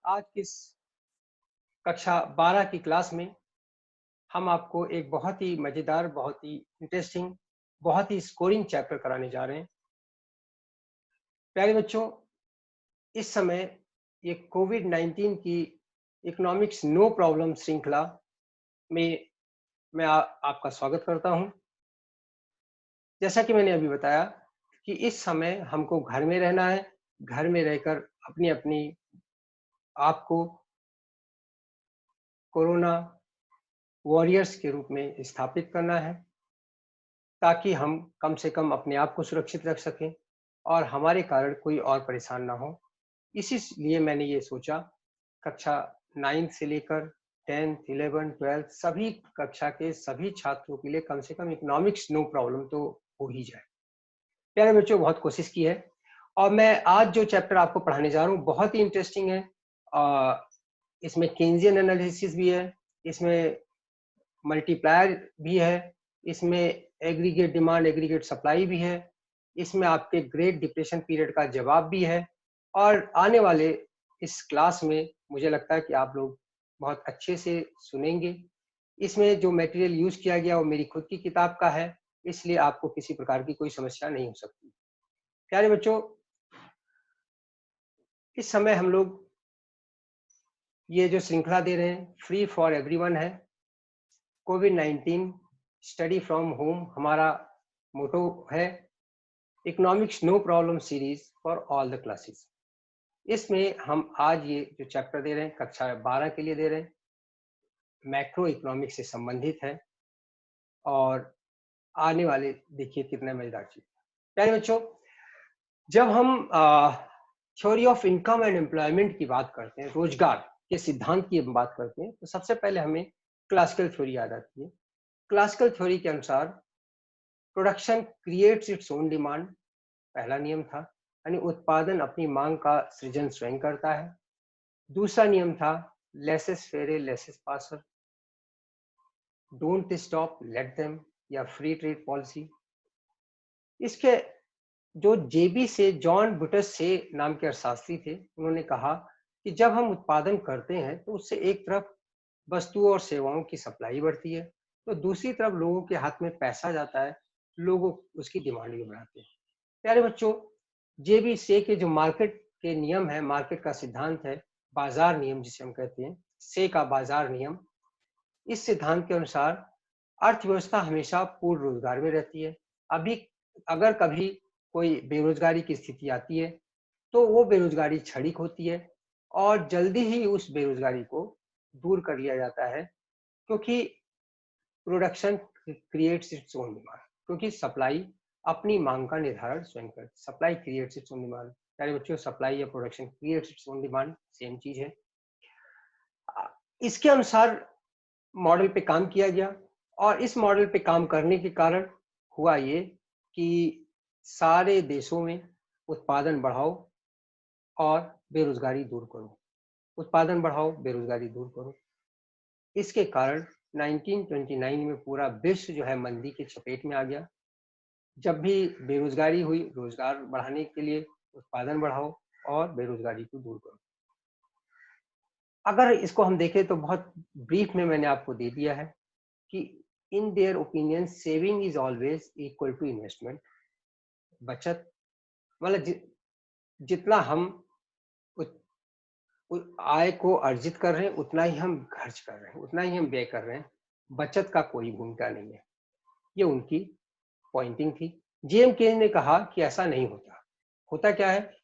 आज की इस कक्षा 12 की क्लास में हम आपको एक बहुत ही मज़ेदार, बहुत ही इंटरेस्टिंग, बहुत ही स्कोरिंग चैप्टर कराने जा रहे हैं। प्यारे बच्चों, इस समय ये कोविड-19 की इकोनॉमिक्स नो प्रॉब्लम श्रृंखला में मैं आपका स्वागत करता हूँ। जैसा कि मैंने अभी बताया कि इस समय हमको घर में रहना है, घर में रहकर अपनी-अपनी आपको कोरोना वॉरियर्स के रूप में स्थापित करना है, ताकि हम कम से कम अपने आप को सुरक्षित रख सकें और हमारे कारण कोई और परेशान ना हो। इसीलिए मैंने ये सोचा कक्षा 9th से लेकर 10th, 11th, 12th सभी कक्षा के सभी छात्रों के लिए कम से कम इकोनॉमिक्स नो प्रॉब्लम तो हो ही जाए। प्यारे बच्चों, बहुत कोशिश की है और मैं आज जो चैप्टर आपको पढ़ाने जा रहा हूँ बहुत ही इंटरेस्टिंग है। इसमें केन्जियन एनालिसिस भी है, इसमें मल्टीप्लायर भी है, इसमें एग्रीगेट डिमांड, एग्रीगेट सप्लाई भी है, इसमें आपके ग्रेट डिप्रेशन पीरियड का जवाब भी है और आने वाले इस क्लास में मुझे लगता है कि आप लोग बहुत अच्छे से सुनेंगे। इसमें जो मटेरियल यूज़ किया गया वो मेरी खुद की किताब का है, इसलिए आपको किसी प्रकार की कोई समस्या नहीं हो सकती। प्यारे बच्चों, इस समय हम लोग ये जो श्रृंखला दे रहे हैं, फ्री फॉर एवरीवन है। कोविड-19 स्टडी फ्रॉम होम हमारा मोटो है। Economics no problem series for all the classes. इसमें हम आज ये जो चैप्टर दे रहे हैं कक्षा 12 के लिए दे रहे हैं, मैक्रो इकोनॉमिक्स से संबंधित है और आने वाले देखिए कितने मजेदार चीज। प्यारे बच्चों, जब हम theory of income and employment की बात करते हैं, रोजगार के सिद्धांत की हम बात करते हैं, तो सबसे पहले हमें क्लासिकल थ्योरी याद आती है। क्लासिकल थ्योरी के अनुसार production creates its own demand पहला नियम था, यानी उत्पादन अपनी मांग का सृजन स्वयं करता है। दूसरा नियम था लेसेस फेरे laces passer, don't stop let them या फ्री ट्रेड पॉलिसी। इसके जो जेबी से जॉन बुटस से नाम के अर्थशास्त्री थे, उन्होंने कहा कि जब हम उत्पादन करते हैं तो उससे एक तरफ वस्तुओं और सेवाओं की सप्लाई बढ़ती है, तो दूसरी तरफ लोगों के हाथ में पैसा जाता है, लोग उसकी डिमांड भी बढ़ाते हैं। प्यारे बच्चों, जेबी से के जो मार्केट के नियम है, मार्केट का सिद्धांत है, बाजार नियम जिसे हम कहते हैं, से का बाजार नियम, इस सिद्धांत के अनुसार अर्थव्यवस्था हमेशा पूर्ण रोजगार में रहती है। अभी अगर कभी कोई बेरोजगारी की स्थिति आती है तो वो बेरोजगारी क्षणिक होती है और जल्दी ही उस बेरोजगारी को दूर कर लिया जाता है, क्योंकि production creates its own demand, क्योंकि सप्लाई अपनी मांग का निर्धारण स्वयं करती है। Supply creates its own demand. प्यारे बच्चों, सप्लाई या production creates its own demand same चीज है। इसके अनुसार मॉडल पे काम किया गया और इस मॉडल पे काम करने के कारण हुआ ये कि सारे देशों में उत्पादन बढ़ाओ और बेरोजगारी दूर करो, उत्पादन बढ़ाओ बेरोजगारी दूर करो। इसके कारण 1929 में पूरा विश्व जो है मंदी की चपेट में आ गया। जब भी बेरोजगारी हुई, रोजगार बढ़ाने के लिए उत्पादन बढ़ाओ और बेरोजगारी को दूर करो। अगर इसको हम देखें तो बहुत ब्रीफ में मैंने आपको दे दिया है कि in their opinion saving is always equal to investment. बचत मतलब जितना हम आय को अर्जित कर रहे हैं उतना ही हम खर्च कर रहे हैं, उतना ही हम व्यय कर रहे हैं। बचत का कोई भूमिका नहीं है। ये उनकी पॉइंटिंग थी। जेएम केन ने कहा कि ऐसा नहीं होता। होता क्या है,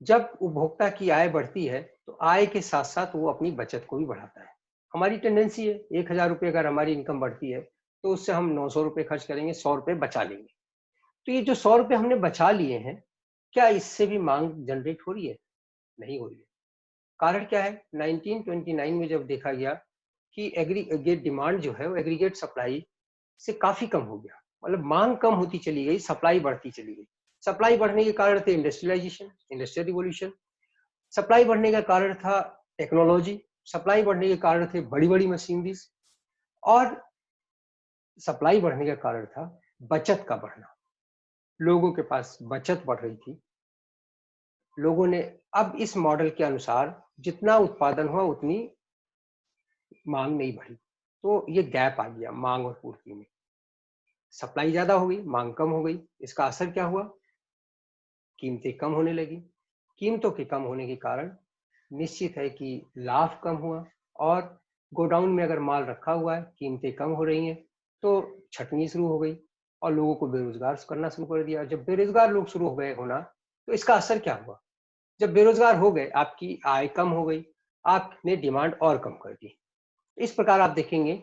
जब उपभोक्ता की आय बढ़ती है तो आय के साथ साथ वो अपनी बचत को भी बढ़ाता है। हमारी टेंडेंसी है 1000 रुपये अगर हमारी इनकम बढ़ती है तो उससे हम 900 रुपये खर्च करेंगे, 100 रुपये बचा लेंगे। तो ये जो 100 रुपये हमने बचा लिए हैं, क्या इससे भी मांग जनरेट हो रही है? नहीं हो रही है। कारण क्या है? 1929 में जब देखा गया कि एग्रीगेट डिमांड जो है वो एग्रीगेट सप्लाई से काफी कम हो गया, मतलब मांग कम होती चली गई, सप्लाई बढ़ती चली गई। सप्लाई बढ़ने के कारण थे इंडस्ट्रियलाइजेशन, इंडस्ट्रियल रिवॉल्यूशन। सप्लाई बढ़ने का कारण था टेक्नोलॉजी, सप्लाई बढ़ने के कारण थे बड़ी बड़ी मशीनरीज और सप्लाई बढ़ने का कारण था बचत का बढ़ना। लोगों के पास बचत बढ़ रही थी, लोगों ने अब इस मॉडल के अनुसार जितना उत्पादन हुआ उतनी मांग नहीं बढ़ी, तो ये गैप आ गया मांग और पूर्ति में। सप्लाई ज्यादा हो गई, मांग कम हो गई। इसका असर क्या हुआ? कीमतें कम होने लगी। कीमतों के कम होने के कारण निश्चित है कि लाभ कम हुआ, और गोडाउन में अगर माल रखा हुआ है, कीमतें कम हो रही हैं, तो छटनी शुरू हो गई और लोगों को बेरोजगार करना शुरू कर दिया। जब बेरोजगार लोग शुरू हो गए होना, तो इसका असर क्या हुआ? जब बेरोजगार हो गए, आपकी आय कम हो गई, आपने डिमांड और कम कर दी। इस प्रकार आप देखेंगे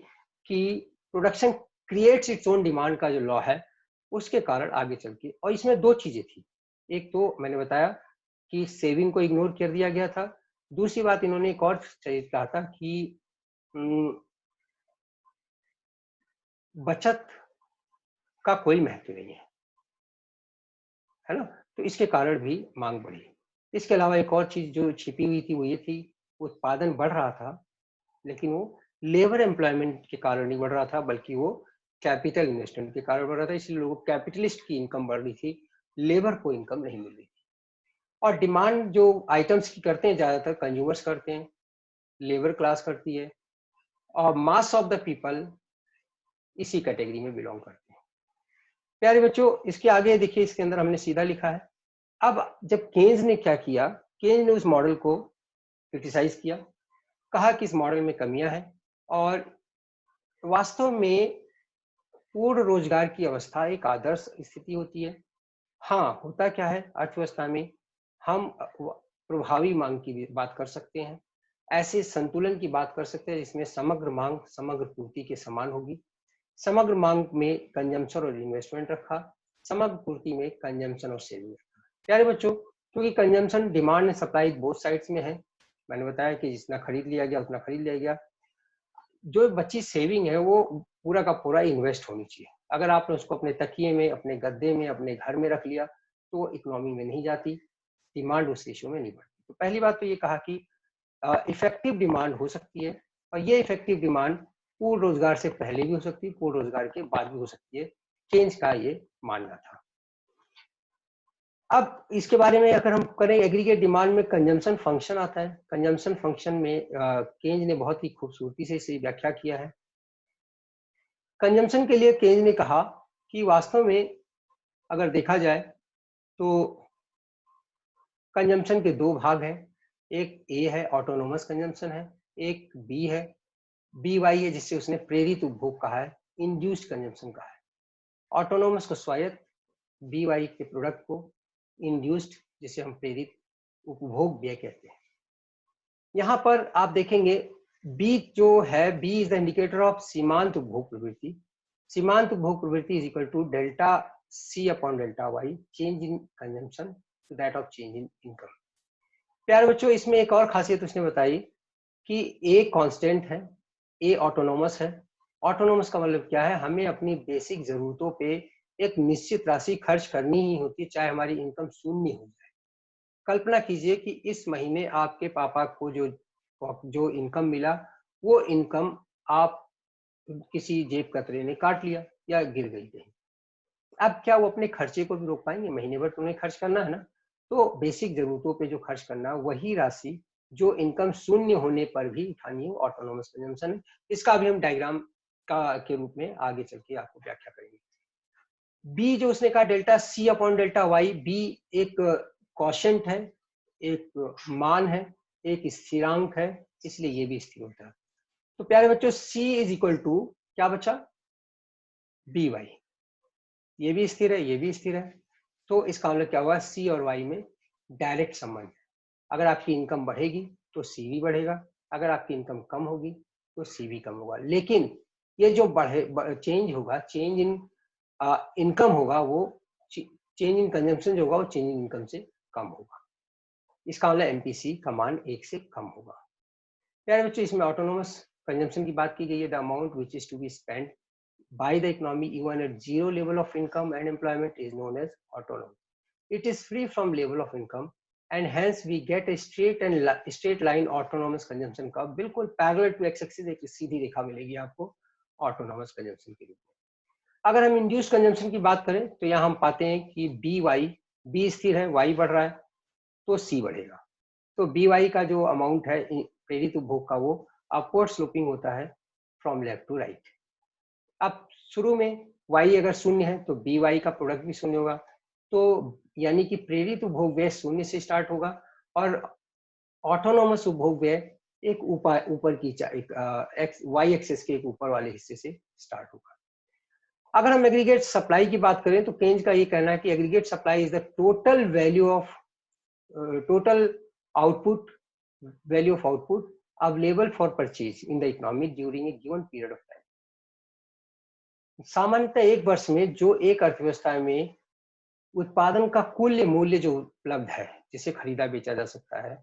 कि production creates its own demand का जो लॉ है, उसके कारण आगे चल के, और इसमें दो चीजें थी। एक तो मैंने बताया कि सेविंग को इग्नोर कर दिया गया था। दूसरी बात, इन्होंने एक और चीज कहा था कि बचत का कोई महत्व नहीं है ना? तो इसके कारण भी मांग बढ़ी। इसके अलावा एक और चीज जो छिपी हुई थी वो ये थी, उत्पादन बढ़ रहा था, लेकिन वो लेबर एम्प्लॉयमेंट के कारण नहीं बढ़ रहा था, बल्कि वो कैपिटल इन्वेस्टमेंट के कारण बढ़ रहा था। इसलिए लोगों कैपिटलिस्ट की इनकम बढ़ रही थी, लेबर को इनकम नहीं मिल रही थी। और डिमांड जो आइटम्स की करते हैं, ज्यादातर कंज्यूमर्स करते हैं, लेबर क्लास करती है, और मास ऑफ द पीपल इसी कैटेगरी में बिलोंग करते हैं। प्यारे बच्चों, इसके आगे देखिए, इसके अंदर हमने सीधा लिखा है। अब जब केन्स ने क्या किया, केन्स ने उस मॉडल को क्रिटिसाइज किया, कहा कि इस मॉडल में कमियां हैं, और वास्तव में पूर्ण रोजगार की अवस्था एक आदर्श स्थिति होती है। हाँ, होता क्या है, अर्थव्यवस्था में हम प्रभावी मांग की भी बात कर सकते हैं, ऐसे संतुलन की बात कर सकते हैं जिसमें समग्र मांग समग्र पूर्ति के समान होगी। समग्र मांग में कंजम्पशन और इन्वेस्टमेंट रखा, समग्र पूर्ति में कंजम्पशन और सेविंग रखा। प्यारे बच्चों, क्योंकि consumption demand and supply both sides में है, मैंने बताया कि जितना खरीद लिया गया उतना खरीद लिया गया। जो बची सेविंग है वो पूरा का पूरा इन्वेस्ट होनी चाहिए। अगर आपने उसको अपने तकिए में, अपने गद्दे में, अपने घर में रख लिया, तो वो इकोनॉमी में नहीं जाती, डिमांड उस रेशियो में नहीं बढ़ती। तो पहली बात तो ये कहा कि इफेक्टिव डिमांड हो सकती है, और ये इफेक्टिव डिमांड पूर्ण रोजगार से पहले भी हो सकती है, पूर्ण रोजगार के बाद भी हो सकती है। चेंज का ये मानना था। अब इसके बारे में अगर हम करें, एग्रीगेट डिमांड में कंजम्पशन फंक्शन आता है। कंजम्पशन फंक्शन में केन्ज ने बहुत ही खूबसूरती से इसे व्याख्या किया है। कंजम्पशन के लिए केन्ज ने कहा कि वास्तव में अगर देखा जाए तो कंजम्पशन के दो भाग हैं। एक ए है, ऑटोनोमस कंजम्पशन है, एक बी है, बी वाई है, जिससे उसने प्रेरित उपभोग कहा है, इंड्यूस्ड कंजम्पशन कहा है। ऑटोनोमस को स्वायत्त, बी वाई के प्रोडक्ट को इंड्यूस्ड, जिसे हम प्रेरित उपभोग व्यय कहते हैं। यहाँ पर आप देखेंगे बी जो है, b is the indicator of सीमांत उपभोग प्रवृत्ति। सीमांत उपभोग प्रवृत्ति is equal to delta c upon delta y, change in consumption to that of change in income. प्यारे बच्चों, इसमें एक और खासियत उसने बताई कि ए कांस्टेंट है, ए ऑटोनोमस है। ऑटोनोमस का मतलब क्या है, हमें अपनी बेसिक जरूरतों पे एक निश्चित राशि खर्च करनी ही होती है, चाहे हमारी इनकम शून्य हो जाए। कल्पना कीजिए कि इस महीने आपके पापा को जो इनकम मिला, वो इनकम आप किसी जेब कतरे ने काट लिया या गिर गई कहीं। अब क्या वो अपने खर्चे को भी रोक पाएंगे? महीने भर तो उन्हें खर्च करना है ना। तो बेसिक जरूरतों पे जो खर्च करना, वही राशि जो इनकम शून्य होने पर भी उठानी है, ऑटोनोमस कंजम्पशन है। इसका भी हम डायग्राम का के रूप में आगे चल के आपको व्याख्या करेंगे। बी जो उसने कहा, delta c upon delta y, b एक कॉशेंट है, एक मान है, एक स्थिरांक है, इसलिए ये भी स्थिर होता है। तो प्यारे बच्चों, C इज इक्वल टू क्या बचा? B y. ये भी स्थिर है, ये भी स्थिर है। तो इसका मतलब क्या हुआ, C और Y में डायरेक्ट संबंध है। अगर आपकी इनकम बढ़ेगी तो C भी बढ़ेगा, अगर आपकी इनकम कम होगी तो C भी कम होगा। लेकिन ये जो चेंज होगा, चेंज इन इनकम होगा, वो चेंज इन कंजम्पशन जो होगा वो चेंज इन इनकम से कम होगा। इसका मतलब MPC का मान 1 से कम होगा। प्यारे बच्चों, इसमें ऑटोनोमस कंजम्पशन की बात की गई है। The amount which is to be spend by the economy even at zero level of income and employment is known as autonomy. It is free from level of income and hence we get a straight line autonomous consumption का बिल्कुल parallel to x-axis एक सीधी रेखा मिलेगी आपको autonomous consumption के रूप में। अगर हम induced consumption की बात करें तो यहाँ हम पाते हैं कि बी स्थिर है, y बढ़ रहा है। तो सी बढ़ेगा। तो बी वाई का जो अमाउंट है प्रेरित उपभोग का वो अपवर्ड स्लोपिंग होता है फ्रॉम लेफ्ट टू राइट। अब शुरू में y अगर शून्य है तो बी वाई का प्रोडक्ट भी शून्य होगा, तो यानी कि प्रेरित उपभोग व्यय शून्य से स्टार्ट होगा और ऑटोनोमस उपभोग व्यय एक ऊपर की एक वाई एक्सेस के एक ऊपर वाले हिस्से से स्टार्ट होगा। अगर हम एग्रीगेट सप्लाई की बात करें तो केंज का ये कहना है कि aggregate supply is the total value of total output value of output available for purchase in the economy during a given period of time. सामान्यतः एक वर्ष में जो एक अर्थव्यवस्था में उत्पादन का कुल मूल्य जो उपलब्ध है, जिसे खरीदा बेचा जा सकता है,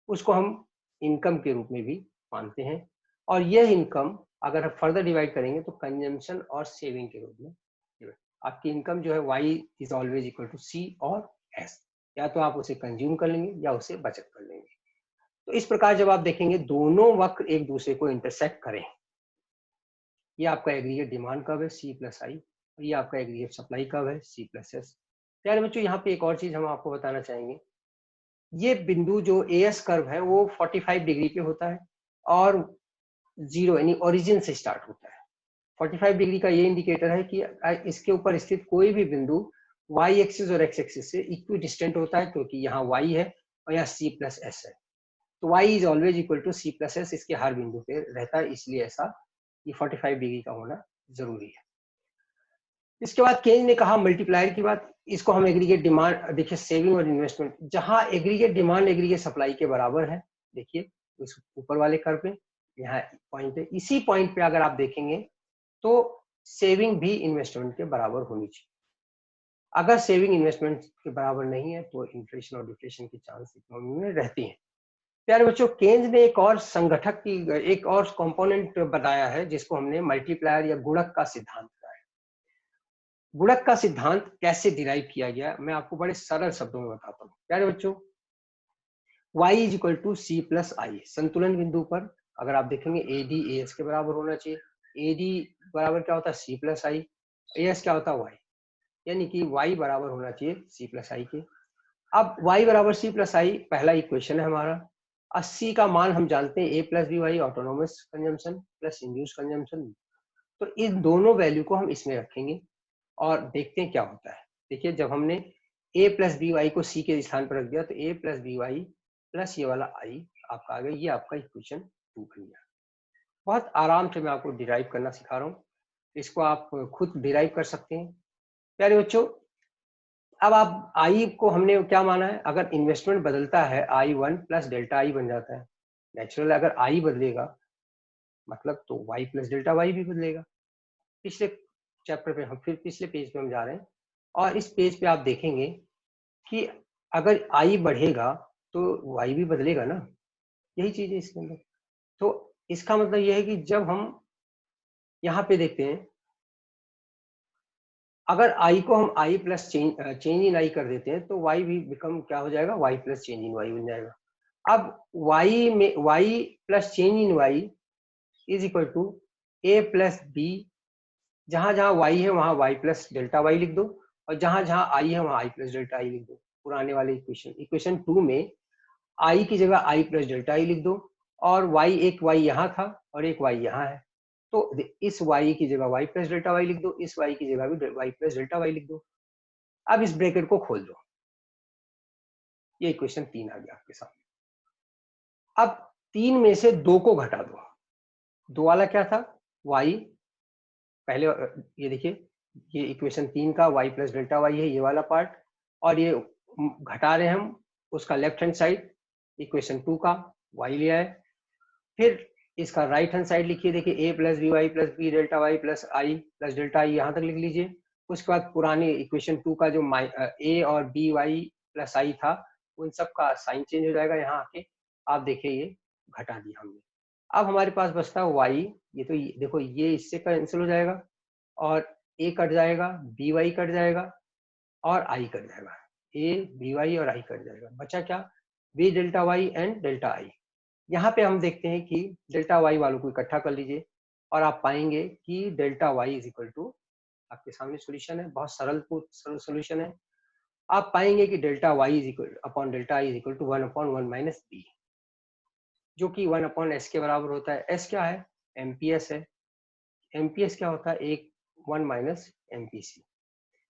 उसको हम इनकम के रूप में भी मानते हैं। और यह इनकम अगर हम फर्दर डिवाइड करेंगे तो कंजम्पशन और सेविंग के रूप में आपकी इनकम जो है y is always equal to c और s, या तो आप उसे कंज्यूम कर लेंगे या उसे बचत कर लेंगे। तो इस प्रकार जब आप देखेंगे दोनों वक्र एक दूसरे को इंटरसेक्ट करें, ये आपका एग्रीगेट डिमांड कर्व है c प्लस आई, और ये आपका एग्रीगेट सप्लाई कर्व है c प्लस एस। यार बच्चों यहाँ पे एक और चीज हम आपको बताना चाहेंगे, ये बिंदु जो एएस कर्व है वो 45 डिग्री पे होता है और जीरो यानी ओरिजिन से स्टार्ट होता है। 45 डिग्री का ये इंडिकेटर है कि इसके ऊपर स्थित कोई भी बिंदु वाई एक्सिस और एक्स एक्सिस से इक्वी डिस्टेंट होता है, क्योंकि यहाँ वाई है और यहाँ सी प्लस एस है। तो y is always equal to C plus s इसके हर बिंदु पे रहता है, इसलिए ऐसा ये 45 डिग्री का होना जरूरी है। इसके बाद केंज ने कहा मल्टीप्लायर की बात, इसको हम एग्रीगेट डिमांड, देखिए सेविंग और इन्वेस्टमेंट, जहां एग्रीगेट डिमांड एग्रीगेट सप्लाई के बराबर है, देखिए इस ऊपर वाले कर्व पे यहाँ पॉइंट है, इसी पॉइंट पे अगर आप देखेंगे तो सेविंग भी इन्वेस्टमेंट के बराबर होनी चाहिए। अगर सेविंग इन्वेस्टमेंट के बराबर नहीं है तो इन्फ्लेशन और डिफ्लेशन की चांस इकोनॉमी में रहती है। प्यारे बच्चों, केंज ने एक और संगठक की एक और कंपोनेंट बताया है जिसको हमने मल्टीप्लायर या गुणक का सिद्धांत कहा है। गुणक का सिद्धांत कैसे डिराइव किया गया मैं आपको बड़े सरल शब्दों में बताता हूँ। प्यारे बच्चों, y is equal to C plus I, संतुलन बिंदु पर अगर आप देखेंगे AD AS के बराबर होना चाहिए। AD बराबर क्या होता है C प्लस आई, AS क्या होता है y, यानी कि y बराबर होना चाहिए C प्लस आई के। अब y बराबर C प्लस आई पहला इक्वेशन है हमारा। 80 का मान हम जानते हैं A plus b y autonomous consumption plus induced consumption, तो इन दोनों वैल्यू को हम इसमें रखेंगे और देखते हैं क्या होता है। देखिए जब हमने a प्लस बी वाई को c के स्थान पर रख दिया तो a plus b y plus ये वाला i आपका आ गया, ये आपका इक्वेशन 2 बन गया। बहुत आराम से मैं आपको डिराइव करना सिखा रहा हूँ, इसको आप खुद डिराइव कर सकते हैं। प्यारे बच्चों, अब आप i को हमने क्या माना है, अगर इन्वेस्टमेंट बदलता है I1 प्लस डेल्टा आई बन जाता है। नेचुरल अगर i बदलेगा मतलब तो y प्लस डेल्टा वाई भी बदलेगा। पिछले चैप्टर पे हम फिर पिछले पेज पे हम जा रहे हैं और इस पेज पे आप देखेंगे कि अगर आई बढ़ेगा तो वाई भी बदलेगा ना, यही चीज है इसके अंदर। तो इसका मतलब यह है कि जब हम यहाँ पे देखते हैं, अगर आई को हम आई प्लस चेंज इन आई कर देते हैं तो वाई भी बिकम क्या हो जाएगा, y plus change in y बन जाएगा। अब वाई में y plus change in y is equal to a plus b, जहां जहां y है वहां y प्लस डेल्टा वाई लिख दो और जहां जहां i है वहां i प्लस डेल्टा आई लिख दो। पुराने वाले इक्वेशन 2 में i की जगह i प्लस डेल्टा आई लिख दो और y, एक y यहाँ था और एक y यहाँ है, तो इस y की जगह y प्लस डेल्टा वाई लिख दो, इस y की जगह भी y प्लस डेल्टा वाई लिख दो। अब इस ब्रैकेट को खोल दो, ये इक्वेशन 3 आ गया आपके सामने। अब 3 में से 2 को घटा दो, 2 वाला क्या था y, पहले ये देखिए ये इक्वेशन 3 का y प्लस डेल्टा वाई है ये वाला पार्ट, और ये घटा रहे हैं हम उसका लेफ्ट हैंड साइड इक्वेशन 2 का y लिया है। फिर इसका राइट हैंड साइड लिखिए, देखिए a plus b y plus b delta y plus i plus delta i यहाँ तक लिख लीजिए। उसके बाद पुरानी इक्वेशन 2 का जो a और बी वाई प्लस आई था उन सब का साइन चेंज हो जाएगा, यहाँ आके आप देखिए ये घटा दिया हमने। अब हमारे पास बचता है y, ये तो देखो ये इससे कैंसिल हो जाएगा और a कट जाएगा, बी वाई कट जाएगा और आई कट जाएगा, a बी वाई और आई कट जाएगा। बचा क्या, b delta y and delta i. यहाँ पे हम देखते हैं कि डेल्टा वाई वालों को इकट्ठा कर लीजिए और आप पाएंगे कि delta y is equal to, आपके सामने सॉल्यूशन है, बहुत सरल सोल्यूशन है। आप पाएंगे कि delta y is equal upon delta i is equal to 1/1 minus b, जो कि 1/s के बराबर होता है। एस क्या है? एमपीएस है। एमपीएस क्या होता है? 1 - MPC।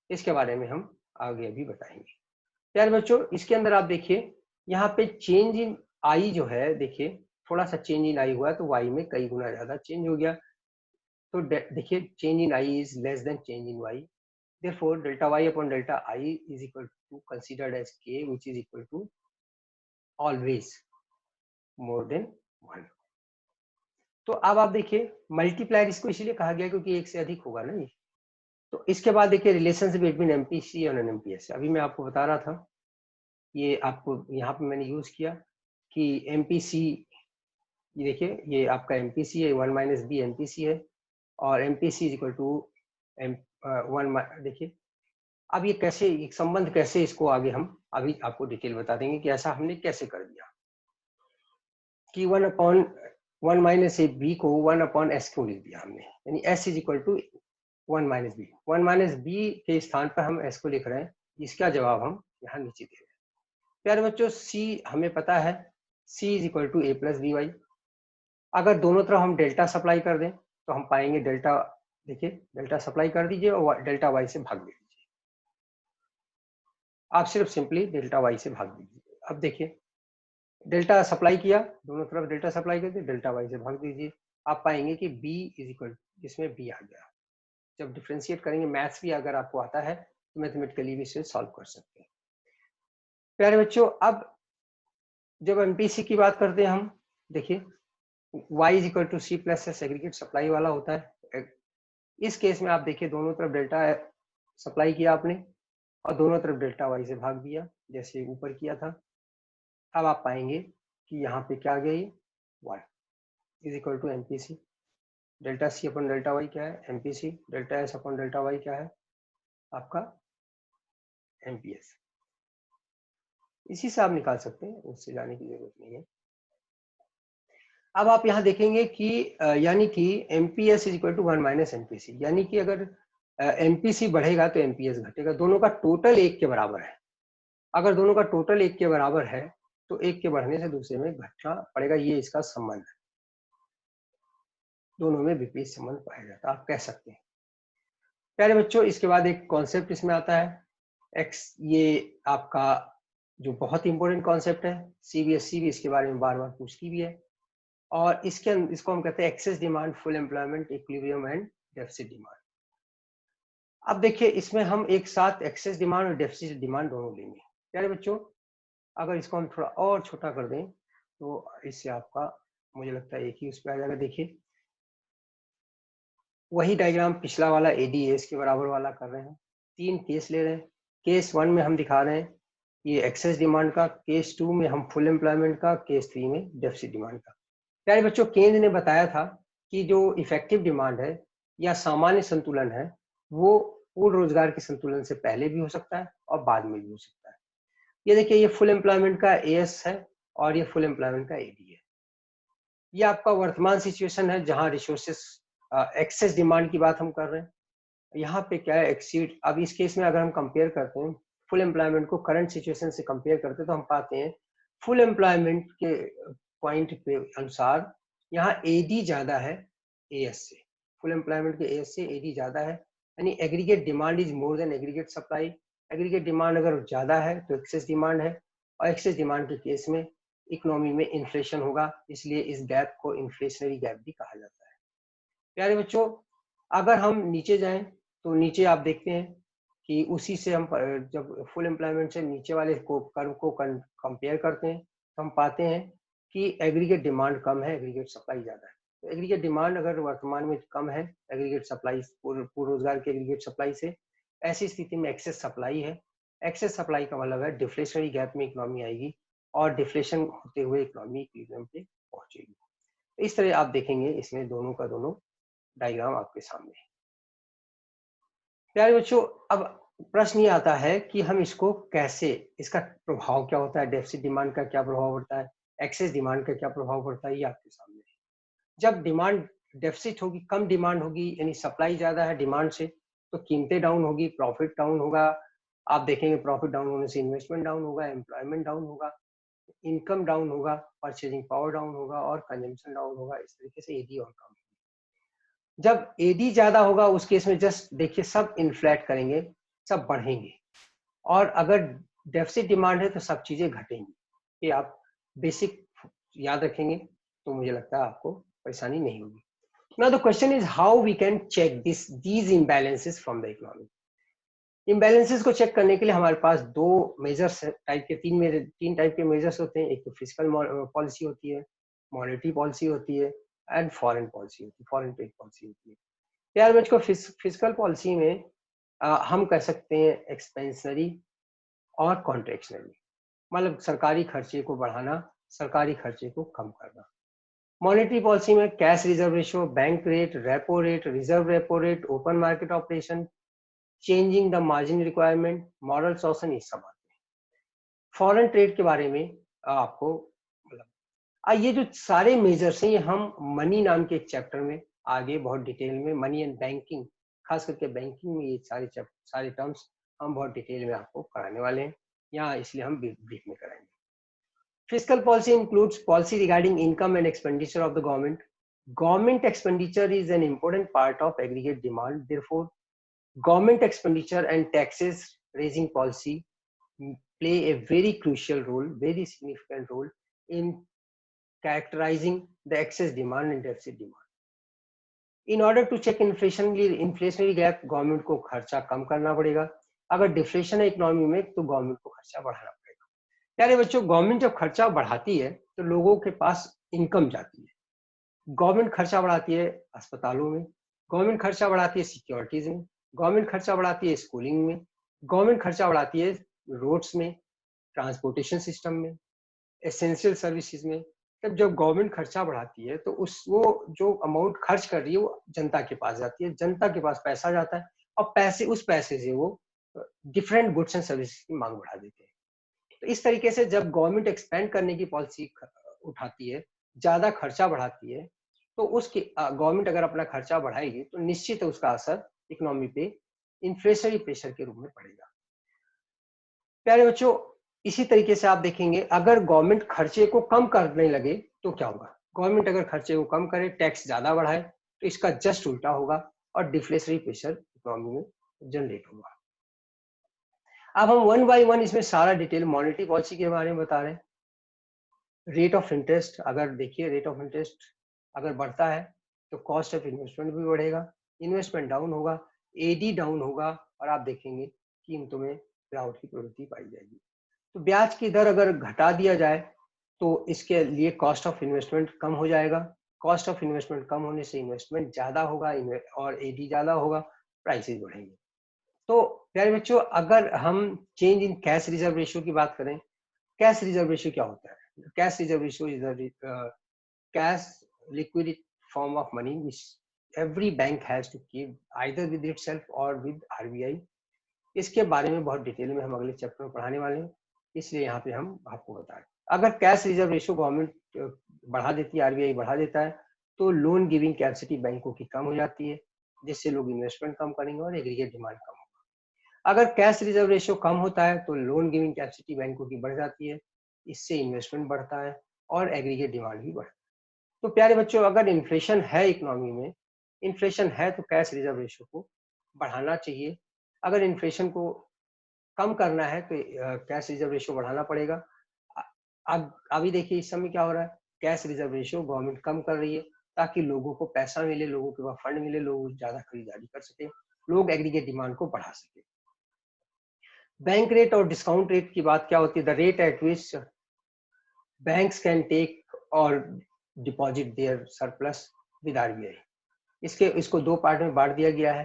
इसके बारे में हम आगे अभी बताएंगे। प्यारे बच्चों, इसके अंदर आप देखिए यहाँ पे चेंज इन आई जो है, देखिए थोड़ा सा चेंज इन आई हुआ है तो वाई में कई गुना ज्यादा चेंज हो गया। तो देखिए change in i is less than change in y, therefore delta y upon delta I is equal to considered as k, which is equal to always more than 1। तो अब आप देखिए मल्टीप्लायर इसको इसीलिए कहा गया क्योंकि एक से अधिक होगा ना ये। तो इसके बाद देखिए रिलेशनशिप बिटवीन एमपीसी और एनएमपीएस। अभी मैं आपको बता रहा था, ये आपको यहाँ पे मैंने यूज किया कि एमपीसी, ये देखिए ये आपका एमपीसी है, 1 - B एमपीसी है, और MPC is equal to m 1। देखिए अब ये कैसे, एक संबंध कैसे, इसको आगे हम अभी आपको डिटेल बता देंगे कि ऐसा हमने कैसे कर दिया कि 1/1 - B को 1/S क्यों लिख दिया हमने, यानी S is equal to 1 - B। 1 - B के स्थान पर हम S को लिख रहे हैं, इसका जवाब हम यहाँ नीचे दे रहे हैं। प्यारे बच्चों, C हमें पता है, C is equal to A+BY। अगर दोनों तरफ हम डेल्टा सप्लाई कर दें तो हम पाएंगे डेल्टा, देखिए डेल्टा सप्लाई कर दीजिए और डेल्टा वाई से भाग दे दीजिए। आप सिर्फ सिंपली डेल्टा वाई से भाग दीजिए। अब देखिए डेल्टा सप्लाई किया, दोनों तरफ डेल्टा सप्लाई करके डेल्टा वाई से भाग दीजिए, आप पाएंगे कि B इज इक्वल, इसमें B आ गया। जब डिफ्रेंशिएट करेंगे, मैथ्स भी अगर आपको आता है तो मैथमेटिकली भी इसे सॉल्व कर सकते हैं। प्यारे बच्चों, अब जब एमपीसी की बात करते हैं हम, देखिए y is equal to C+S aggregate supply वाला होता है। इस केस में आप देखिए दोनों तरफ डेल्टा सप्लाई किया आपने और दोनों तरफ डेल्टा वाई से भाग दिया जैसे ऊपर किया था। अब आप पाएंगे कि यहाँ पे क्या आ गया, ये y is equal to MPC delta c upon delta y क्या है, MPC delta s upon delta y क्या है, आपका एमपीएस। इसी से आप निकाल सकते हैं, उससे जाने की जरूरत नहीं है। अब आप यहाँ देखेंगे कि यानी कि MPS is equal to 1 - MPC, यानी कि अगर एमपीसी बढ़ेगा तो एमपीएस घटेगा। दोनों का टोटल 1 के बराबर है। अगर दोनों का टोटल 1 के बराबर है तो एक के बढ़ने से दूसरे में घटना पड़ेगा, ये इसका संबंध है। दोनों में विपरीत संबंध पाया जाता है, आप कह सकते हैं। प्यारे बच्चों, इसके बाद एक कॉन्सेप्ट इसमें आता है एक्स, ये आपका जो बहुत इंपॉर्टेंट कॉन्सेप्ट है, सीबीएसई भी इसके बारे में बार बार पूछती भी है, और इसको हम कहते हैं excess demand, full employment, equilibrium and deficit demand. अब देखिए इसमें हम एक साथ एक्सेस डिमांड और डेफिसिट डिमांड दोनों लेंगे। प्यारे बच्चों, अगर इसको हम थोड़ा और छोटा कर दें तो इससे आपका, मुझे लगता है एक ही उस पर आ जाएगा। देखिए वही डायग्राम पिछला वाला एडीएस के बराबर वाला कर रहे हैं, 3 केस ले रहे हैं। केस 1 में हम दिखा रहे हैं ये एक्सेस डिमांड का, केस 2 में हम फुल एम्प्लॉयमेंट का, केस 3 में डेफिसिट डिमांड का। प्यारे बच्चों, केंद्र ने बताया था कि जो इफेक्टिव डिमांड है या सामान्य संतुलन है वो पूर्ण रोजगार के संतुलन से पहले भी हो सकता है और बाद में भी हो सकता है। ये देखिए ये फुल एम्प्लॉयमेंट का एएस है और ये फुल एम्प्लॉयमेंट का एडी है। ये आपका वर्तमान सिचुएशन है जहां रिसोर्सेस एक्सेस डिमांड की बात हम कर रहे हैं। यहाँ पे क्या है, एक्सीड। अब इस केस में अगर हम कंपेयर करते हैं फुल एम्प्लॉयमेंट को करंट सिचुएशन से कंपेयर करते हैं तो हम पाते हैं फुल एम्प्लॉयमेंट के पॉइंट पे अनुसार यहाँ एडी ज्यादा है एएस से। फुल एम्प्लॉयमेंट के एएस से एडी ज्यादा है, यानी aggregate demand is more than aggregate supply. Aggregate demand अगर ज्यादा है तो एक्सेस डिमांड है, और एक्सेस डिमांड के केस में इकोनॉमी में इन्फ्लेशन होगा, इसलिए इस गैप को इन्फ्लेशनरी गैप भी कहा जाता है। प्यारे बच्चों, अगर हम नीचे जाएं तो नीचे आप देखते हैं कि उसी से हम जब फुल एम्प्लॉयमेंट से नीचे वाले को कर्व को कंपेयर करते हैं तो हम पाते हैं कि एग्रीगेट डिमांड कम है, एग्रीगेट सप्लाई ज्यादा है। तो एग्रीगेट डिमांड अगर वर्तमान में कम है एग्रीगेट सप्लाई, पूर्ण रोजगार के एग्रीगेट सप्लाई से, ऐसी स्थिति में एक्सेस सप्लाई है। एक्सेस सप्लाई का मतलब है डिफ्लेशनरी गैप में इकोनॉमी आएगी और डिफ्लेशन होते हुए इकोनॉमी इक्विलिब्रियम पे पहुंचेगी। इस तरह आप देखेंगे इसमें दोनों का दोनों डायग्राम आपके सामने है। प्यारे बच्चों, अब प्रश्न ये आता है कि हम इसको कैसे, इसका प्रभाव क्या होता है, डेफिसिट डिमांड का क्या प्रभाव पड़ता है, एक्सेस डिमांड का क्या प्रभाव पड़ता है, ये आपके सामने है। जब डिमांड डेफिसिट होगी, कम डिमांड होगी, यानी सप्लाई ज्यादा है डिमांड से, तो कीमतें डाउन होगी, प्रॉफिट डाउन होगा, आप देखेंगे प्रॉफिट डाउन होने से इन्वेस्टमेंट डाउन होगा, एम्प्लॉयमेंट डाउन होगा, इनकम डाउन होगा, परचेजिंग पावर डाउन होगा और कंजम्पशन डाउन होगा। इस तरीके से एडी और कम। जब एडी ज्यादा होगा उस केस में जस्ट देखिए सब इन्फ्लेट करेंगे, सब बढ़ेंगे, और अगर डेफिसिट डिमांड है तो सब चीजें घटेंगी। ये आप बेसिक याद रखेंगे तो मुझे लगता है आपको परेशानी नहीं होगी। Now the question is how we can check these imbalances from the economy. Imbalances को चेक करने के लिए हमारे पास दो मेजर्स टाइप के तीन टाइप के मेजर्स होते हैं। एक तो फिस्कल पॉलिसी होती है, मॉनेटरी पॉलिसी होती है एंड फॉरेन पॉलिसी होती है, फॉरेन ट्रेड पॉलिसी होती है। यार बच्चों फिस्कल पॉलिसी में हम कह सकते हैं एक्सपेंशनरी और कॉन्ट्रेक्शनरी, मतलब सरकारी खर्चे को बढ़ाना, सरकारी खर्चे को कम करना। मॉनेटरी पॉलिसी में cash reserve ratio, bank rate, repo rate, reserve repo rate, open market operation, changing the margin requirement, moral suasion, ये सब आते हैं। फॉरेन ट्रेड के बारे में आपको मतलब ये जो सारे मेजर्स हैं ये हम मनी नाम के एक चैप्टर में आगे बहुत डिटेल में, मनी एंड बैंकिंग, खास करके बैंकिंग में ये सारे टर्म्स हम बहुत डिटेल में आपको कराने वाले हैं यहाँ, इसलिए हम ब्रीफ में कराएंगे। Fiscal policy includes policy regarding income and expenditure of the government. Government expenditure is an important part of aggregate demand. Therefore, government expenditure and taxes raising policy play a very crucial role, very significant role in characterizing the excess demand and deficit demand. In order to check inflationary gap, government को खर्चा कम करना पड़ेगा। अगर deflation है economy में तो government को खर्चा बढ़ाना पड़ेगा। प्यारे बच्चों, गवर्नमेंट जब खर्चा बढ़ाती है तो लोगों के पास इनकम जाती है। गवर्नमेंट खर्चा बढ़ाती है अस्पतालों में, गवर्नमेंट खर्चा बढ़ाती है सिक्योरिटीज में, गवर्नमेंट खर्चा बढ़ाती है स्कूलिंग में, गवर्नमेंट खर्चा बढ़ाती है रोड्स में, ट्रांसपोर्टेशन सिस्टम में, एसेंशियल सर्विसेज में। जब गवर्नमेंट खर्चा बढ़ाती है तो वो जो अमाउंट खर्च कर रही है वो जनता के पास जाती है, जनता के पास पैसा जाता है और उस पैसे से वो डिफरेंट गुड्स एंड सर्विसेज की मांग बढ़ा देते हैं। तो इस तरीके से जब गवर्नमेंट एक्सपेंड करने की पॉलिसी उठाती है, ज्यादा खर्चा बढ़ाती है, तो उसके गवर्नमेंट अगर अपना खर्चा बढ़ाएगी तो निश्चित है उसका असर इकोनॉमी पे इन्फ्लेशनरी प्रेशर के रूप में पड़ेगा। प्यारे बच्चों, इसी तरीके से आप देखेंगे अगर गवर्नमेंट खर्चे को कम करने लगे तो क्या होगा। गवर्नमेंट अगर खर्चे को कम करे, टैक्स ज्यादा बढ़ाए, तो इसका जस्ट उल्टा होगा और डिफ्लेशनरी प्रेशर इकोनॉमी में जनरेट होगा। अब हम वन बाय वन इसमें सारा डिटेल मॉनेटरी पॉलिसी के बारे में बता रहे हैं। रेट ऑफ इंटरेस्ट, अगर देखिए रेट ऑफ इंटरेस्ट अगर बढ़ता है तो कॉस्ट ऑफ इन्वेस्टमेंट भी बढ़ेगा, इन्वेस्टमेंट डाउन होगा, एडी डाउन होगा और आप देखेंगे कीमतों में गिरावट की प्रवृत्ति पाई जाएगी। तो ब्याज की दर अगर घटा दिया जाए तो इसके लिए कॉस्ट ऑफ इन्वेस्टमेंट कम हो जाएगा, कॉस्ट ऑफ इन्वेस्टमेंट कम होने से इन्वेस्टमेंट ज्यादा होगा और एडी ज्यादा होगा, प्राइसेस बढ़ेंगे। तो प्यारे बच्चों, अगर हम change in cash reserve ratio की बात करें, कैश रिजर्व रेशियो क्या होता है? Cash reserve ratio is cash liquid form of money which every bank has to keep either with itself और विद आरबीआई। इसके बारे में बहुत डिटेल में हम अगले चैप्टर में पढ़ाने वाले हैं, इसलिए यहाँ पे हम आपको बताएं। अगर कैश रिजर्व रेशियो गवर्नमेंट बढ़ा देती है, आरबीआई बढ़ा देता है, तो लोन गिविंग कैपेसिटी बैंकों की कम हो जाती है, जिससे लोग इन्वेस्टमेंट कम करेंगे और एग्रीगेट डिमांड कम होगा। अगर कैश रिजर्व रेशियो कम होता है तो लोन गिविंग कैपेसिटी बैंकों की बढ़ जाती है, इससे इन्वेस्टमेंट बढ़ता है और एग्रीगेट डिमांड भी बढ़ता है। तो प्यारे बच्चों, अगर इन्फ्लेशन है इकोनॉमी में, इन्फ्लेशन है तो कैश रिजर्व रेशियो को बढ़ाना चाहिए। अगर इन्फ्लेशन को कम करना है तो कैश रिजर्व रेशियो बढ़ाना पड़ेगा। अब अभी देखिए इस समय क्या हो रहा है, कैश रिजर्व रेशियो गवर्नमेंट कम कर रही है ताकि लोगों को पैसा मिले, लोगों के पास फंड मिले, लोग ज्यादा खरीदारी कर सके, लोग एग्रीगेट डिमांड को बढ़ा सके। बैंक रेट और डिस्काउंट रेट की बात क्या होती है? The rate at which banks can take और deposit their surplus with RBI. इसको दो पार्ट में बांट दिया गया है,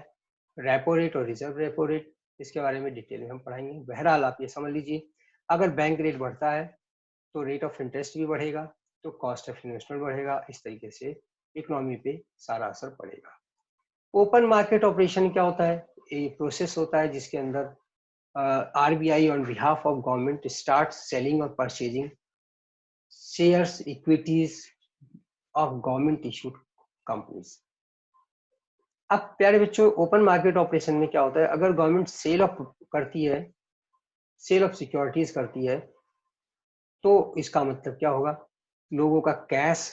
रेपो रेट और रिजर्व रेपो रेट। इसके बारे में डिटेल में हम पढ़ाएंगे। बहरहाल आप ये समझ लीजिए, अगर बैंक रेट बढ़ता है तो रेट ऑफ इंटरेस्ट भी बढ़ेगा, तो कॉस्ट ऑफ इन्वेस्टमेंट बढ़ेगा, इस तरीके से इकोनॉमी पे सारा असर पड़ेगा। ओपन मार्केट ऑपरेशन क्या होता है? ये प्रोसेस होता है जिसके अंदर RBI on behalf of government start selling और purchasing shares, equities of government issued companies. अब प्यारे बच्चों, ओपन मार्केट ऑपरेशन में क्या होता है? अगर गवर्नमेंट सेल ऑफ करती है सेल ऑफ सिक्योरिटीज करती है, तो इसका मतलब क्या होगा, लोगों का कैश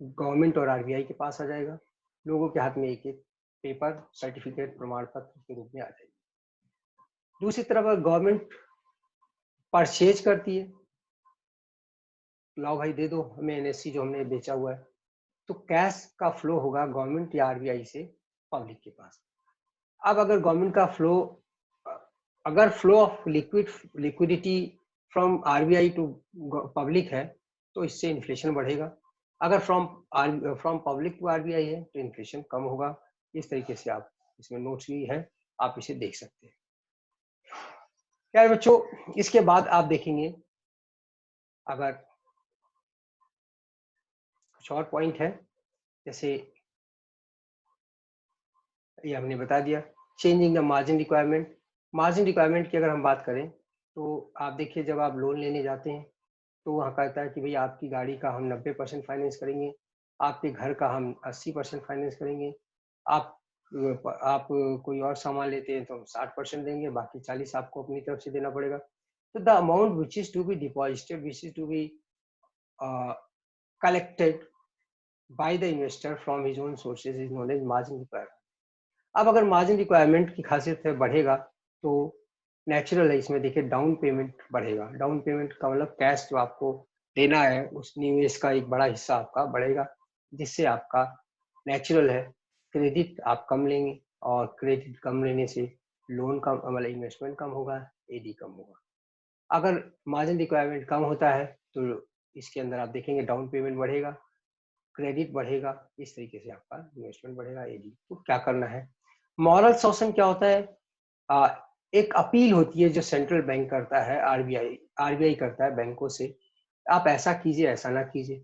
गवर्नमेंट और आरबीआई के पास आ जाएगा, लोगों के हाथ में एक एक पेपर सर्टिफिकेट प्रमाण पत्र के रूप में आ जाएगी। दूसरी तरफ अगर गवर्नमेंट परचेज करती है, लाओ भाई दे दो हमें एनएससी जो हमने बेचा हुआ है, तो कैश का फ्लो होगा गवर्नमेंट या आरबीआई से पब्लिक के पास। अब अगर गवर्नमेंट का फ्लो, अगर flow of liquidity from RBI to public है तो इससे इन्फ्लेशन बढ़ेगा, अगर फ्रॉम पब्लिक टू आरबीआई है तो इन्फ्लेशन कम होगा। इस तरीके से आप इसमें नोट्स भी है, आप इसे देख सकते हैं। यार बच्चों, इसके बाद आप देखेंगे अगर कुछ और पॉइंट है, जैसे ये हमने बता दिया, changing the margin requirement. Margin requirement की अगर हम बात करें तो आप देखिए, जब आप लोन लेने जाते हैं तो वहाँ कहता है कि भाई आपकी गाड़ी का हम 90% फाइनेंस करेंगे, आपके घर का हम 80% फाइनेंस करेंगे, आप कोई और सामान लेते हैं तो हम 60% देंगे, बाकी 40 आपको अपनी तरफ से देना पड़ेगा। तो the amount which is to be deposited, which is to be collected by the investor from his own sources is known as margin requirement. अब अगर मार्जिन रिक्वायरमेंट की खासियत है बढ़ेगा तो नेचुरल है, इसमें देखिए डाउन पेमेंट बढ़ेगा। डाउन पेमेंट का मतलब कैश जो आपको देना है उस निवेश का एक बड़ा हिस्सा आपका बढ़ेगा, जिससे आपका नेचुरल है क्रेडिट आप कम लेंगे, और क्रेडिट कम लेने से लोन कम, मतलब इन्वेस्टमेंट कम होगा, एडी कम होगा। अगर मार्जिन रिक्वायरमेंट कम होता है तो इसके अंदर आप देखेंगे डाउन पेमेंट बढ़ेगा, क्रेडिट बढ़ेगा, इस तरीके से आपका इन्वेस्टमेंट बढ़ेगा, एडी। तो क्या करना है, मॉरल सॉशन क्या होता है, एक अपील होती है जो सेंट्रल बैंक करता है, आरबीआई करता है बैंकों से, आप ऐसा कीजिए, ऐसा ना कीजिए,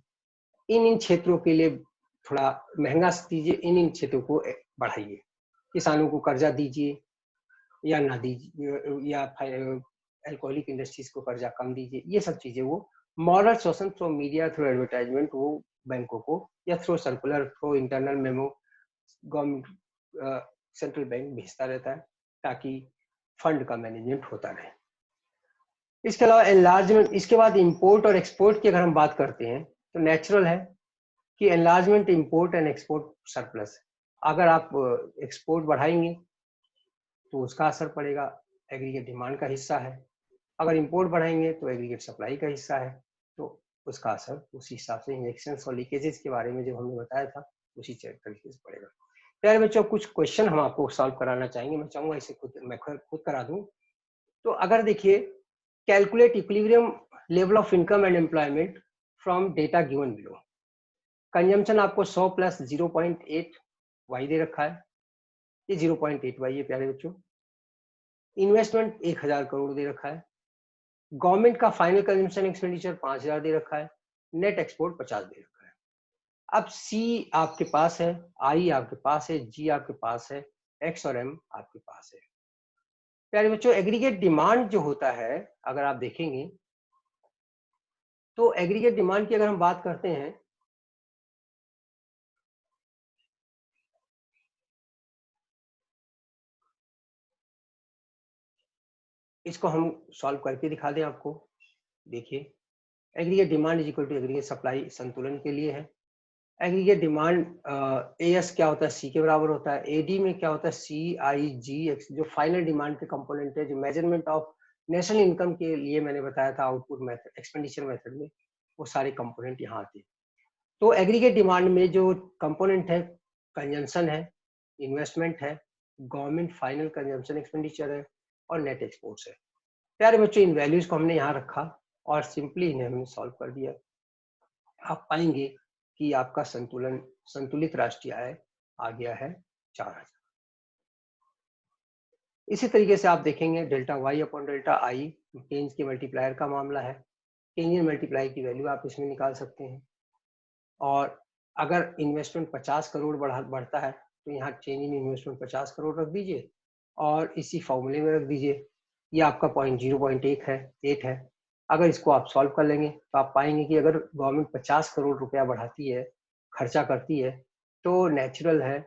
इन क्षेत्रों के लिए थोड़ा महंगा दीजिए, इन क्षेत्रों को बढ़ाइए, किसानों को कर्जा दीजिए या ना दीजिए, या अल्कोहलिक इंडस्ट्रीज को कर्जा कम दीजिए, ये सब चीजें वो मॉरल शोषण थ्रू मीडिया, थ्रू एडवर्टाइजमेंट वो बैंकों को, या through circular, through internal memo government central bank भेजता रहता है, ताकि फंड का मैनेजमेंट होता रहे। इसके अलावा एनलार्जमेंट, इसके बाद इंपोर्ट और एक्सपोर्ट की अगर हम बात करते हैं तो नेचुरल है कि enlargement, import and export surplus, अगर आप एक्सपोर्ट बढ़ाएंगे तो उसका असर पड़ेगा, एग्रीगेट डिमांड का हिस्सा है, अगर इंपोर्ट बढ़ाएंगे तो एग्रीगेट सप्लाई का हिस्सा है, तो उसका असर उसी हिसाब से इंजेक्शन और लीकेजेस के बारे में जो हमने बताया था उसी तरीके से पड़ेगा। प्यारे बच्चों, कुछ क्वेश्चन हम आपको सॉल्व कराना चाहेंगे, मैं चाहूंगा इसे मैं खुद करा दूं। तो अगर देखिए, calculate equilibrium level of income and employment from data given below. Consumption आपको 100 प्लस 0.8 वाई दे रखा है, ये 0.8 वाई है प्यारे बच्चों। इन्वेस्टमेंट 1000 करोड़ दे रखा है, गवर्नमेंट का फाइनल कंजम्पशन एक्सपेंडिचर 5000 दे रखा है, नेट एक्सपोर्ट 50 दे रखा है। अब सी आपके पास है, आई आपके पास है, जी आपके पास है, एक्स और एम आपके पास है। प्यारे बच्चों, एग्रीगेट डिमांड जो होता है, अगर आप देखेंगे तो एग्रीगेट डिमांड की अगर हम बात करते हैं, इसको हम सॉल्व करके दिखा दें आपको। देखिए, aggregate demand is equal to aggregate supply, संतुलन के लिए है। एग्रीगेट डिमांड एएस क्या होता है, सी के बराबर होता है। एडी में क्या होता है, सी आई जी एक्स, जो फाइनल डिमांड के कंपोनेंट है, जो मेजरमेंट ऑफ नेशनल इनकम के लिए मैंने बताया था आउटपुट मेथड, एक्सपेंडिचर मेथड में, वो सारे कंपोनेंट यहाँ आते हैं। तो एग्रीगेट डिमांड में जो कंपोनेंट है, कंजम्पशन है, इन्वेस्टमेंट है, गवर्नमेंट फाइनल कंजम्पशन एक्सपेंडिचर है, और नेट एक्सपोर्ट्स है। प्यारे बच्चों, इन वैल्यूज को हमने यहाँ रखा और सिंपली इन्हें हमने सॉल्व कर दिया। आप पाएंगे कि आपका संतुलित राष्ट्रीय आय आ गया है 4000। इसी तरीके से आप देखेंगे delta y upon delta i, Keynes के मल्टीप्लायर का मामला है, केनियन मल्टीप्लाई की वैल्यू आप इसमें निकाल सकते हैं। और अगर इन्वेस्टमेंट 50 करोड़ बढ़ता है तो यहाँ चेंज इन इन्वेस्टमेंट 50 करोड़ रख दीजिए और इसी फॉर्मूले में रख दीजिए। ये आपका पॉइंट 0.1 है, 8 है। अगर इसको आप सॉल्व कर लेंगे तो आप पाएंगे कि अगर गवर्नमेंट 50 करोड़ रुपया बढ़ाती है, खर्चा करती है, तो नेचुरल है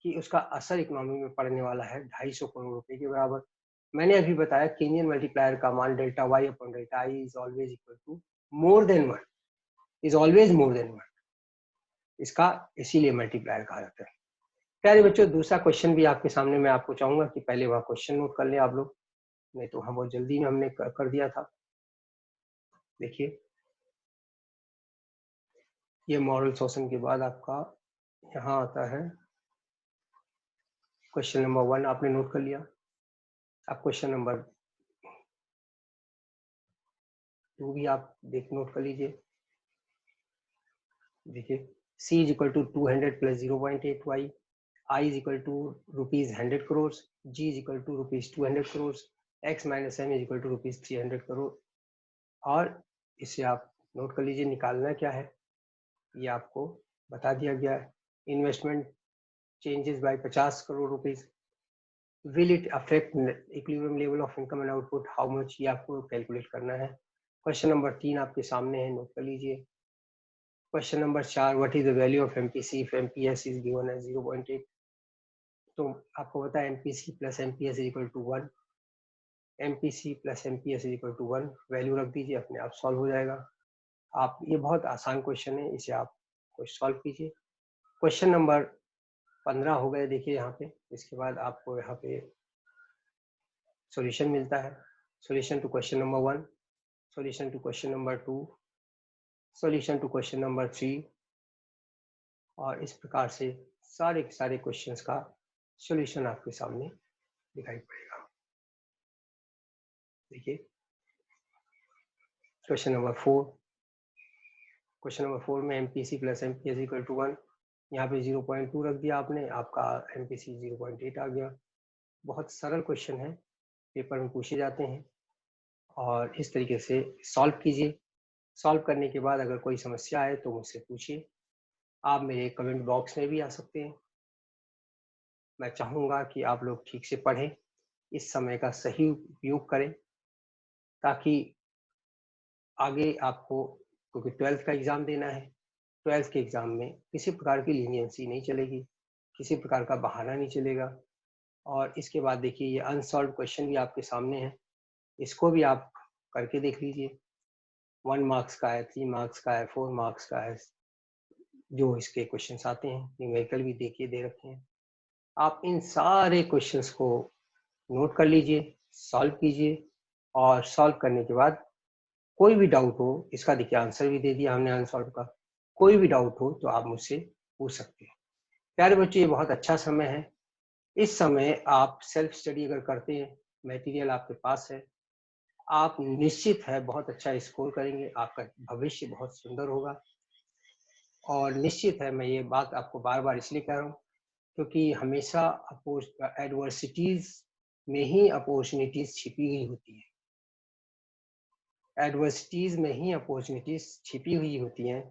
कि उसका असर इकोनॉमी में पड़ने वाला है 250 करोड़ रुपए के बराबर। मैंने अभी बताया केनियन मल्टीप्लायर का मान delta y upon delta i is always equal to more than 1, is always more than 1, इसका इसीलिए मल्टीप्लायर कहा जाता है। प्यारे बच्चों, दूसरा क्वेश्चन भी आपके सामने मैं आपको चाहूंगा कि पहले वह क्वेश्चन नोट कर लें आप लोग, नहीं तो हम बहुत जल्दी में हमने कर दिया था। देखिए, ये मॉरल शोषण के बाद आपका यहाँ आता है क्वेश्चन नंबर 1, आपने नोट कर लिया। अब क्वेश्चन नंबर 2 भी आप नोट कर लीजिए। देखिए, C is equal to 200 plus 0.8y, I is equal to ₹100 crore, G is equal to ₹200 crore, X minus M is equal to ₹300 crore. और इसे आप नोट कर लीजिए, निकालना क्या है ये आपको बता दिया गया है। Investment changes by 50 crore rupees, will it affect equilibrium level of income and output, how much, ये आपको कैलकुलेट करना है। क्वेश्चन नंबर 3 आपके सामने है, नोट कर लीजिए। Question number 4, what is the value of MPC if MPS is given as 0.8। तो आपको पता है MPC plus MPS is equal to 1, MPC plus MPS is equal to 1, value रख दीजिए, अपने आप सॉल्व हो जाएगा। आप, ये बहुत आसान क्वेश्चन है, इसे आप सॉल्व कीजिए। क्वेश्चन नंबर 15 हो गए, देखिए यहाँ पे। इसके बाद आपको यहाँ पे सॉल्यूशन मिलता है। Solution to question number 1, solution to question number 2, solution to question number 3, और इस प्रकार से सारे के सारे क्वेश्चंस का सॉल्यूशन आपके सामने दिखाई पड़ेगा। देखिए, क्वेश्चन नंबर 4, क्वेश्चन नंबर 4 में MPC plus MPS equal to 1, यहाँ पे 0.2 रख दिया आपने, आपका एमपीसी 0.8 आ गया। बहुत सरल क्वेश्चन है, पेपर में पूछे जाते हैं, और इस तरीके से सॉल्व कीजिए। सॉल्व करने के बाद अगर कोई समस्या आए तो मुझसे पूछिए, आप मेरे कमेंट बॉक्स में भी आ सकते हैं। मैं चाहूँगा कि आप लोग ठीक से पढ़ें, इस समय का सही उपयोग करें, ताकि आगे आपको, क्योंकि 12th का एग्ज़ाम देना है, 12th के एग्ज़ाम में किसी प्रकार की लीनियंसी नहीं चलेगी, किसी प्रकार का बहाना नहीं चलेगा। और इसके बाद देखिए, ये अनसॉल्व क्वेश्चन भी आपके सामने है, इसको भी आप करके देख लीजिए। 1 मार्क्स का है, 3 मार्क्स का है, 4 मार्क्स का है, जो इसके क्वेश्चंस आते हैं। न्यूमेरिकल भी देखिए दे रखे हैं। आप इन सारे क्वेश्चंस को नोट कर लीजिए, सॉल्व कीजिए, और सॉल्व करने के बाद कोई भी डाउट हो, इसका देखिए आंसर भी दे दिया हमने अनसॉल्व का, कोई भी डाउट हो तो आप मुझसे पूछ सकते हैं। प्यारे बच्चों, ये बहुत अच्छा समय है। इस समय आप सेल्फ स्टडी अगर करते हैं, मटेरियल आपके पास है, आप निश्चित है बहुत अच्छा स्कोर करेंगे, आपका भविष्य बहुत सुंदर होगा। और निश्चित है, मैं ये बात आपको बार बार इसलिए कह रहा हूँ क्योंकि हमेशा एडवर्सिटीज में ही अपॉर्चुनिटीज छिपी हुई होती है, एडवर्सिटीज में ही अपॉर्चुनिटीज छिपी हुई होती हैं।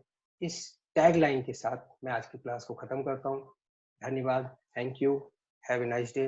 इस टैगलाइन के साथ मैं आज की क्लास को खत्म करता हूँ। धन्यवाद, thank you, have a nice day.